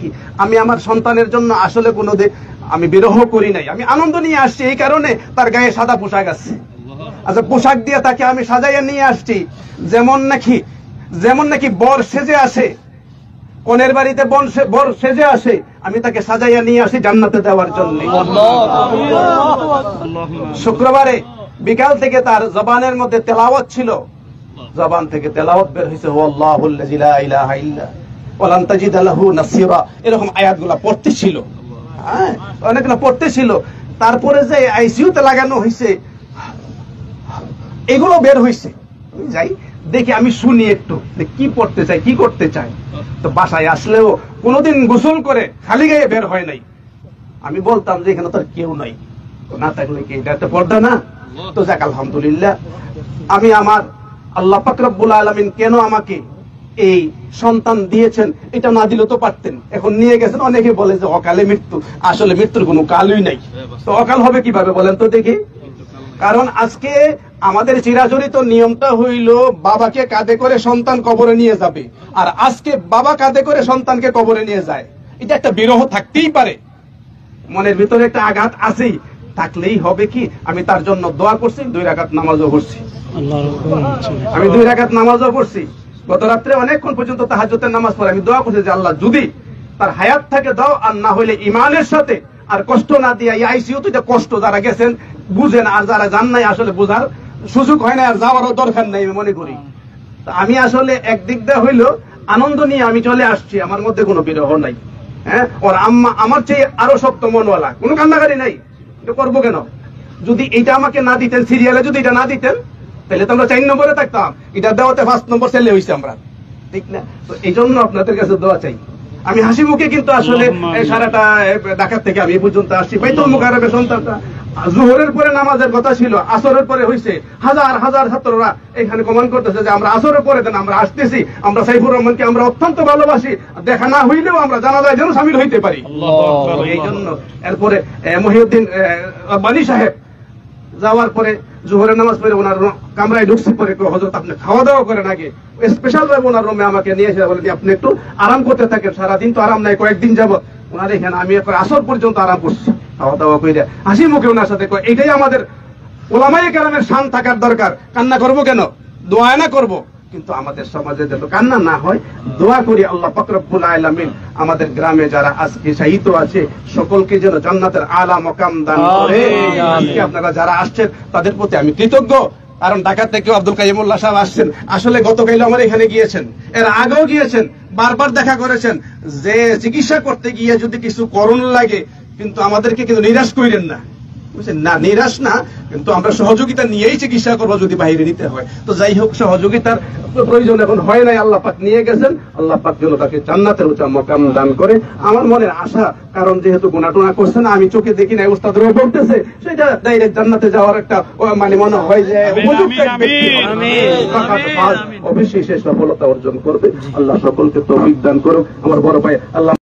দেখি। আমি আমার সন্তানের জন্য আসলে কোনো আমি বিরহ করি নাই, আমি আনন্দ নিয়ে আসছি। এই কারণে তার গায়ে সাদা পোশাক আছে। আচ্ছা, পোশাক দিয়ে তাকে আমি সাজাইয়া নিয়ে আসছি, যেমন নাকি বর সেজে আসে, কনের বাড়িতে বর সেজে আসে, আমি তাকে সাজাইয়া নিয়ে আসি জান্নাতে দেওয়ার জন্য। শুক্রবারে বিকাল থেকে তার জবানের মধ্যে তেলাওয়াত ছিল, জবান থেকে তেলাওয়াত বের হয়েছে, আল্লাহুল্লাযী লা ইলাহা ইল্লা ওয়ালান তাজিদ লাহু নাসীরা, এরকম আয়াতগুলো পড়তে ছিল। হ্যাঁ, অনেকগুলো পড়তে ছিল। তারপরে যে আইসিইউতে লাগানো হয়েছে, এগুলো বের হয়েছে। যাই দেখি, আমি শুনি একটু কি পড়তে চাই, কি করতে চাই। তো বাসায় আসলেও কোনোদিন গোসল করে খালি গায়ে বের হয় নাই। আমি বলতাম যে এখানে তোর কেউ নাই, না থাকলে কি এটা একটা পর্দা না? তো যাক, আলহামদুলিল্লাহ, আমি আমার আল্লাহ পাক রব্বুল আলামিন কেন আমাকে এই সন্তান দিয়েছেন, এটা না দিলে তো পারতেন। এখন নিয়ে গেছেন, অনেকে বলে যে অকালে মৃত্যু। আসলে মৃত্যুর কোনো কালই নাই। তো অকাল হবে কিভাবে বলেন তো দেখি? কারণ আজকে আমাদের চিরাচরিত নিয়মটা হইল বাবাকে কাঁধে করে সন্তান কবরে নিয়ে যাবে, আর আজকে বাবা কাঁধে করে সন্তানকে কবরে নিয়ে যায়। এটা একটা বিরহ থাকতেই পারে, মনের ভিতরে একটা আঘাত আছেই, থাকলেই হবে কি, আমি তার জন্য দোয়া করছি, 2 রাকাত নামাজও পড়ছি। আমি 2 রাকাত নামাজও পড়ছি। গত রাত্রে অনেকক্ষণ পর্যন্ত তাহাজ্জুদের নামাজ পড়ে আমি দোয়া করছি যে আল্লাহ যদি তার হায়াত থাকে দাও, আর না হইলে ইমানের সাথে, আর কষ্ট না দিয়া। এই আইসিইউতে যে কষ্ট যারা গেছেন বুঝেন, আর যারা যান নাই আসলে বোঝার সুযোগ হয় না, আর যাওয়ারও দরকার নাই আমি মনে করি। আমি আসলে একদিক দিয়ে হইলো আনন্দ নিয়ে আমি চলে আসছি, আমার মধ্যে কোনো বিরহ নাই। হ্যাঁ, ওর আম্মা আমার চেয়ে আরো শক্ত মনওয়ালা, কোনো কান্নাকারি নাই। এটা করবো কেন? যদি এটা আমাকে না দিতেন, সিরিয়ালে যদি এটা না দিতেন, তাহলে তো আমরা 4 নম্বরে থাকতাম। এটা দেওয়াতে 1 নম্বর ছেলে হয়েছে আমরা, ঠিক না? তো এই জন্য আপনাদের কাছে দোয়া চাই। আমি হাসি মুখে কিন্তু আসলে সারাটা ঢাকার থেকে আমি পর্যন্ত আসছি। বাইতুল মুকাররমের সন্তানটা জোহরের পরে নামাজের কথা ছিল, আসরের পরে হয়েছে। হাজার হাজার ছাত্ররা এখানে কমান করতেছে যে আমরা আসরের পরে দেন, আমরা আসতেছি, আমরা সাইফুর রহমানকে আমরা অত্যন্ত ভালোবাসি, দেখা না হইলেও আমরা জানাজায় যেন সামিল হইতে পারি। এই জন্য এরপরে মহিউদ্দিন বানী সাহেব যাওয়ার পরে জোহরের নামাজ পড়ে ওনার কামরায় ঢুকছি, পরে হযরত আপনি খাওয়া দাওয়া করেন আগে, স্পেশাল ভাবে ওনার রুমে আমাকে নিয়ে এসে বলে আপনি একটু আরাম করতে থাকেন, সারাদিন তো আরাম নাই, কয়েকদিন যাবত ওনার এখানে আমি আসর পর্যন্ত আরাম করছি, খাওয়া দাওয়া করে হাসি মুখে ওনার সাথে। এটাই আমাদের ওলামায়ে কেরামের শান থাকার দরকার। কান্না করবো কেন? দোয়া না করবো। কিন্তু আমাদের সমাজে যাতে কান্না না হয়, দোয়া করি আল্লাহ পাক রব্বুল আলামিন আমাদের গ্রামে যারা আজকে শহীদ আছে সকলকে যেন জান্নাতের আলা মাকাম দান করে। আজকে আপনারা যারা আসছেন তাদের প্রতি আমি কৃতজ্ঞ। কারণ ঢাকা থেকে আব্দুল কাইয়ুমুল্লাহ সাহেব আসছেন, আসলে গতকাল আমার এখানে গিয়েছেন, এর আগেও গিয়েছেন, বারবার দেখা করেছেন যে চিকিৎসা করতে গিয়ে যদি কিছু করণ লাগে কিন্তু আমাদেরকে কিন্তু নিরাশ করেন না, বুঝছেন না? নিরাশ না, কিন্তু আমরা সহযোগিতা নিয়েই চিকিৎসা করবো যদি বাইরে নিতে হয়। তো যাই হোক, সহযোগিতার প্রয়োজন এখন হয় নাই, আল্লাহ পাক নিয়ে গেছেন। আল্লাহ পাক যেন তাকে জান্নাতের উঁচা মাকাম দান করে, আমার মনের আশা। কারণ যেহেতু গুনাহটোনা করছে না, আমি চোখে দেখি না, উস্তাদরাও বলতেছে, সেটা ডাইরেক্ট জান্নাতে যাওয়ার একটা মানে মনে হয় যে অবশ্যই সে সফলতা অর্জন করবে। আল্লাহ সকলকে তৌফিক দান করুক। আমার বড় ভাই আল্লাহ